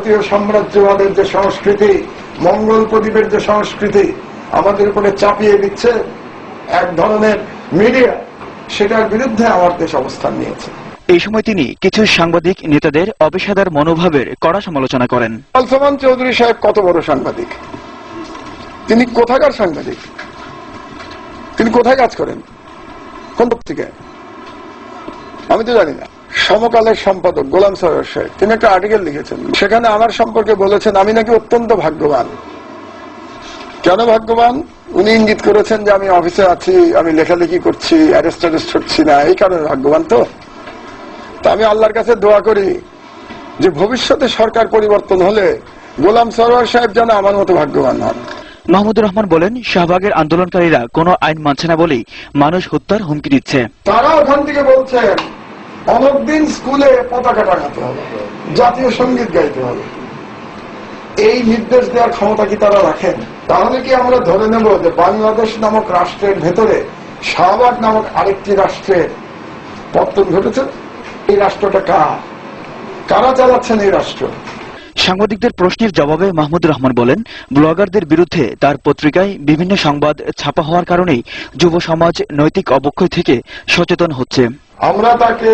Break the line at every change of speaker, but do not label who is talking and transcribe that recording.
ভারতীয় সাম্রাজ্যবাদের যে সংস্কৃতি, মঙ্গল প্রদীপের যে সংস্কৃতি আমাদের উপরে চাপিয়ে দিচ্ছে এক ধরনের মিডিয়া, সেটার বিরুদ্ধে আমার দেশ অবস্থান নিয়েছে।
এই সময় তিনি কিছু সাংবাদিক নেতাদের অপেশাদার মনোভাবের কড়া সমালোচনা করেন।
আলসামান চৌধুরী সাহেব কত বড় সাংবাদিক, তিনি কোথাকার সাংবাদিক, তিনি কোথায় কাজ করেন, কোন পত্রিকায় আমি তো জানি না। সমকালের সম্পাদক গোলাম সরোয়ার সাহেব তিনি একটা আর্টিকেল লিখেছেন, সেখানে আমার সম্পর্কে বলেছেন আমি নাকি অত্যন্ত ভাগ্যবান। কেন ভাগ্যবান? উনি ইঙ্গিত করেছেন যে আমি অফিসে আছি, আমি লেখালেখি করছি, অ্যারেস্ট হচ্ছি না, এই কারণে ভাগ্যবান। তো আমি আল্লাহর কাছে দোয়া করি যে ভবিষ্যতে সরকার পরিবর্তন হলে গোলাম সরোয়ার সাহেব যেন আমার মতো ভাগ্যবান হন।
মাহমুদুর রহমান বলেন, শাহবাগের আন্দোলনকারীরা কোনো আইন মানছে না বলেই মানুষ হত্যার হুমকি দিচ্ছে।
তারা ওখান থেকে বলছেন অনেক দিন স্কুলে পতাকা টাঙাতে হবে, জাতীয় সঙ্গীত গাইতে হবে। এই নির্দেশ দেওয়ার ক্ষমতা কি তারা রাখেন? তাহলে কি আমরা ধরে নেব যে বাংলাদেশ নামক রাষ্ট্রের ভেতরে শাহবাগ নামক আরেকটি রাষ্ট্রের পতন ঘটেছে? এই রাষ্ট্রটা কারা চালাচ্ছেন এই রাষ্ট্র?
সাংবাদিকদের প্রশ্নের জবাবে মাহমুদুর রহমান বলেন, ব্লগারদের বিরুদ্ধে তার পত্রিকায় বিভিন্ন সংবাদ ছাপা হওয়ার কারণেই যুব সমাজ নৈতিক অবক্ষয় থেকে সচেতন হচ্ছে।
আমরা তাকে